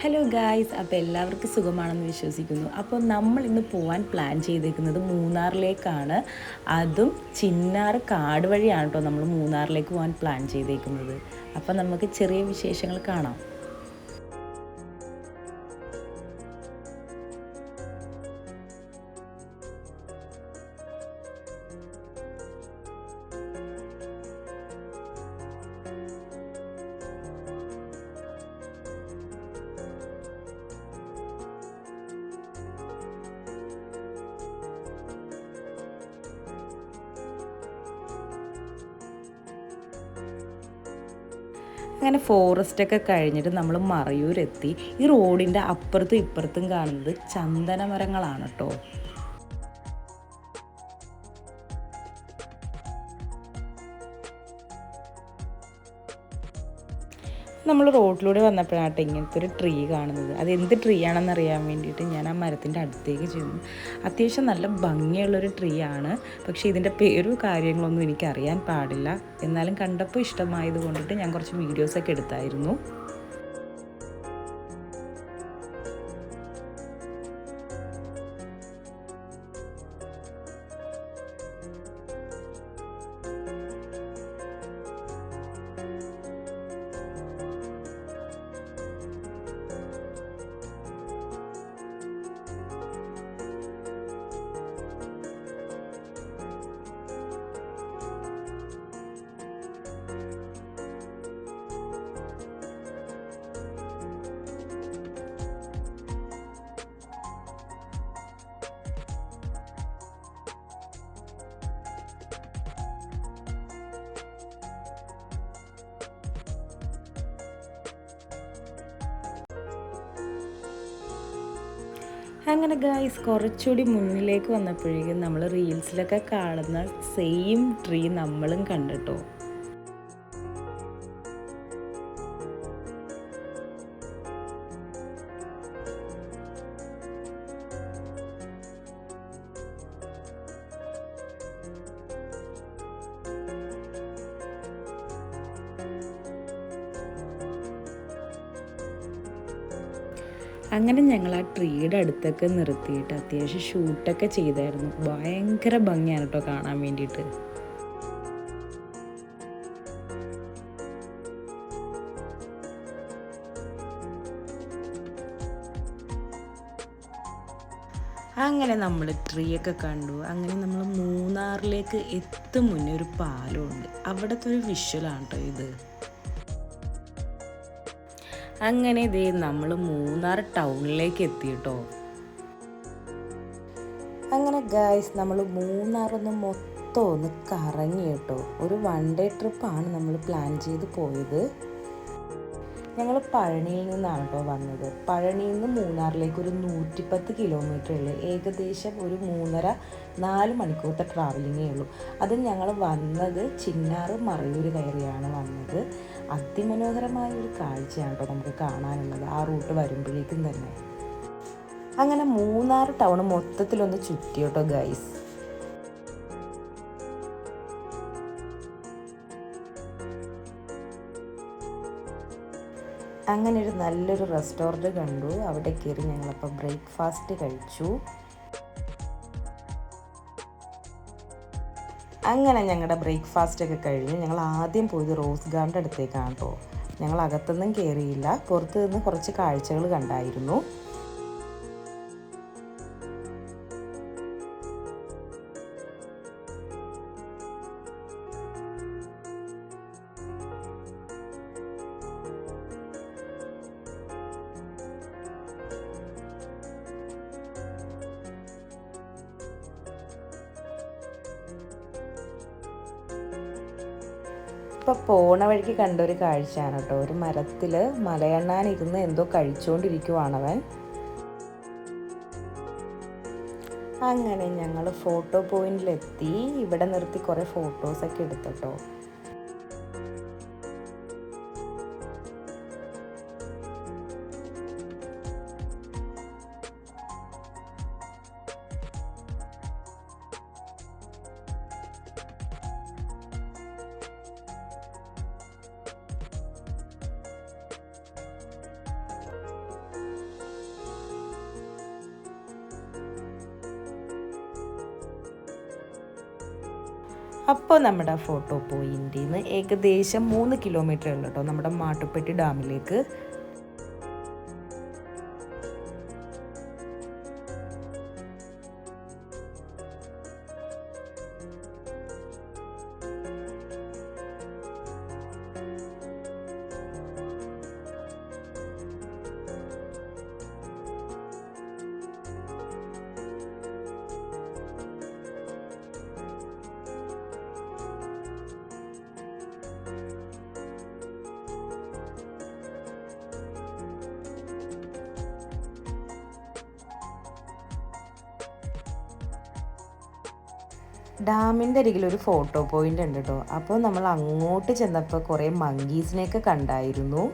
Hello guys, അപ്പോൾ എല്ലാവർക്കും സുഖമാണെന്ന് വിശ്വസിക്കുന്നു. അപ്പോൾ നമ്മൾ ഇന്ന് പോകാൻ പ്ലാൻ ചെയ്തേക്കുന്നത് മൂന്നാറിലേക്കാണ്. അതും ചിന്നാർ കാട് വഴിയാണ് കേട്ടോ നമ്മൾ മൂന്നാറിലേക്ക് പോകാൻ പ്ലാൻ ചെയ്തേക്കുന്നത്. അപ്പോൾ നമുക്ക് ചെറിയ വിശേഷങ്ങൾ കാണാം. അങ്ങനെ ഫോറസ്റ്റൊക്കെ കഴിഞ്ഞിട്ട് നമ്മൾ മറയൂരെത്തി. ഈ റോഡിൻ്റെ അപ്പുറത്തും ഇപ്പുറത്തും കാണുന്നത് ചന്ദന മരങ്ങളാണ് കേട്ടോ. നമ്മൾ റോഡിലൂടെ വന്നപ്പോഴാട്ടെ ഇങ്ങനത്തെ ഒരു ട്രീ കാണുന്നത്. അത് എന്ത് ട്രീ ആണെന്ന് അറിയാൻ വേണ്ടിയിട്ട് ഞാൻ ആ മരത്തിൻ്റെ അടുത്തേക്ക് ചെന്നു. അത്യാവശ്യം നല്ല ഭംഗിയുള്ളൊരു ട്രീ ആണ്. പക്ഷേ ഇതിൻ്റെ പേരും കാര്യങ്ങളൊന്നും എനിക്കറിയാൻ പാടില്ല. എന്നാലും കണ്ടപ്പോൾ ഇഷ്ടമായത് കൊണ്ടിട്ട് ഞാൻ കുറച്ച് വീഡിയോസൊക്കെ എടുത്തായിരുന്നു. അങ്ങനെ ഗായ്സ് കുറച്ചുകൂടി മുന്നിലേക്ക് വന്നപ്പോഴേക്കും നമ്മൾ റീൽസിലൊക്കെ കാണുന്ന സെയിം ട്രീ നമ്മളും കണ്ടിട്ടോ. അങ്ങനെ ഞങ്ങൾ ആ ട്രീയുടെ അടുത്തൊക്കെ നിർത്തിയിട്ട് അത്യാവശ്യം ഷൂട്ടൊക്കെ ചെയ്തായിരുന്നു. ഭയങ്കര ഭംഗിയാണ് കേട്ടോ കാണാൻ വേണ്ടിയിട്ട്. അങ്ങനെ നമ്മൾ ട്രീ ഒക്കെ കണ്ടു. അങ്ങനെ നമ്മൾ മൂന്നാറിലേക്ക് എത്തും മുന്നേ ഒരു പാലമുണ്ട്. അവിടുത്തെ ഒരു വിഷ്വലാണ് കേട്ടോ ഇത്. അങ്ങനെ ഇതേ നമ്മൾ മൂന്നാർ ടൗണിലേക്ക് എത്തി കേട്ടോ. അങ്ങനെ ഗായ്സ് നമ്മൾ മൂന്നാറൊന്ന് മൊത്തം ഒന്ന് കറങ്ങി കേട്ടോ. ഒരു 1 ഡേ ട്രിപ്പാണ് നമ്മൾ പ്ലാൻ ചെയ്ത് പോയത്. ഞങ്ങൾ പഴനിയിൽ നിന്നാണ് കേട്ടോ വന്നത്. പഴനിയിൽ നിന്ന് മൂന്നാറിലേക്ക് ഒരു 110 കിലോമീറ്റർ ഉള്ളൂ. ഏകദേശം ഒരു 3.5-4 മണിക്കൂറത്തെ ട്രാവലിങ്ങേ ഉള്ളൂ. അത് ഞങ്ങൾ വന്നത് ചിന്നാർ മറയൂർ കയറിയാണ് വന്നത്. അതിമനോഹരമായ ഒരു കാഴ്ചയാണ് കേട്ടോ നമുക്ക് കാണാനുള്ളത് ആ റൂട്ട് വരുമ്പോഴേക്കും തന്നെ. അങ്ങനെ മൂന്നാർ ടൗൺ മൊത്തത്തിലൊന്ന് ചുറ്റി കേട്ടോ ഗൈസ്. അങ്ങനെ ഒരു നല്ലൊരു റെസ്റ്റോറൻറ്റ് കണ്ടു. അവിടെ കയറി ഞങ്ങളപ്പോൾ ബ്രേക്ക്ഫാസ്റ്റ് കഴിച്ചു. അങ്ങനെ ഞങ്ങളുടെ ബ്രേക്ക്ഫാസ്റ്റൊക്കെ കഴിഞ്ഞ് ഞങ്ങൾ ആദ്യം പോയത് റോസ് ഗാർഡൻ്റെ അടുത്തേക്കാണ് കേട്ടോ. ഞങ്ങൾ അകത്തൊന്നും കയറിയില്ല, പുറത്ത് നിന്ന് കുറച്ച് കാഴ്ചകൾ കണ്ടായിരുന്നു. ഇപ്പോൾ പോണ വഴിക്ക് കണ്ടൊരു കാഴ്ചയാണ് കേട്ടോ. ഒരു മരത്തിൽ മലയണ്ണാൻ ഇരുന്ന് എന്തോ കഴിച്ചുകൊണ്ടിരിക്കുവാണവൻ. അങ്ങനെ ഞങ്ങൾ ഫോട്ടോ പോയിന്റിലെത്തി. ഇവിടെ നിർത്തി കുറേ ഫോട്ടോസൊക്കെ എടുത്തിട്ടോ. അപ്പോൾ നമ്മുടെ ഫോട്ടോ പോയിന്റിൽ നിന്ന് ഏകദേശം 3 കിലോമീറ്റർ ഉള്ളൂ കേട്ടോ നമ്മുടെ മാട്ടുപ്പെട്ടി ഡാമിലേക്ക്. ഡാമിൻ്റെ അരികിലൊരു ഫോട്ടോ പോയിൻ്റ് ഉണ്ട് കേട്ടോ. അപ്പോൾ നമ്മൾ അങ്ങോട്ട് ചെന്നപ്പോൾ കുറേ മങ്കീസിനെയൊക്കെ കണ്ടായിരുന്നു.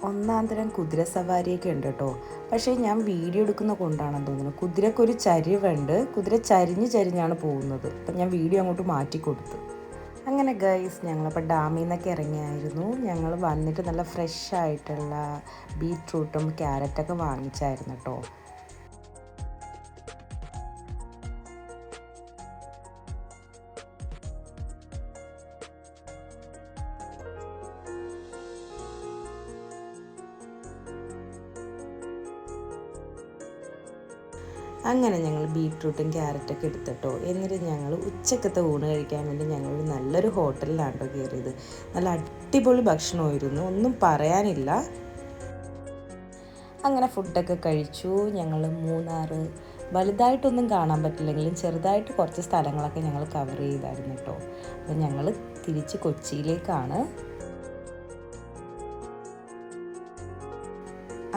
ഒന്നാം തരം കുതിര സവാരിയൊക്കെ ഉണ്ട് കേട്ടോ. പക്ഷേ ഞാൻ വീഡിയോ എടുക്കുന്ന കൊണ്ടാണെന്ന് തോന്നുന്നു, കുതിരക്കൊരു ചരിവുണ്ട്, കുതിര ചരിഞ്ഞാണ് പോകുന്നത്. അപ്പം ഞാൻ വീഡിയോ അങ്ങോട്ട് മാറ്റി കൊടുത്തു. അങ്ങനെ ഗൈസ് ഞങ്ങളപ്പോൾ ഡാമിൽ നിന്നൊക്കെ ഇറങ്ങിയായിരുന്നു. ഞങ്ങൾ വന്നിട്ട് നല്ല ഫ്രഷ് ആയിട്ടുള്ള ബീറ്റ്റൂട്ടും ക്യാരറ്റൊക്കെ വാങ്ങിച്ചായിരുന്നു കേട്ടോ. അങ്ങനെ ഞങ്ങൾ ബീറ്റ്റൂട്ടും ക്യാരറ്റൊക്കെ എടുത്തിട്ടോ. എന്നിട്ട് ഞങ്ങൾ ഉച്ചക്കത്തെ ഊണ് കഴിക്കാൻ വേണ്ടി ഞങ്ങൾ നല്ലൊരു ഹോട്ടലിലാണ് കേട്ടോ കയറിയത്. നല്ല അടിപൊളി ഭക്ഷണമായിരുന്നു, ഒന്നും പറയാനില്ല. അങ്ങനെ ഫുഡൊക്കെ കഴിച്ചു. ഞങ്ങൾ മൂന്നാർ വലുതായിട്ടൊന്നും കാണാൻ പറ്റില്ലെങ്കിലും ചെറുതായിട്ട് കുറച്ച് സ്ഥലങ്ങളൊക്കെ ഞങ്ങൾ കവർ ചെയ്തായിരുന്നു കേട്ടോ. അപ്പോൾ ഞങ്ങൾ തിരിച്ച് കൊച്ചിയിലേക്കാണ്.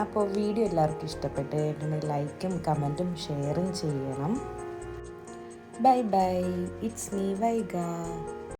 അപ്പോൾ വീഡിയോ എല്ലാവർക്കും ഇഷ്ടപ്പെട്ടിട്ടുണ്ടെങ്കിൽ ലൈക്കും കമൻറ്റും ഷെയറും ചെയ്യണം. Bye bye, it's me Vaiga.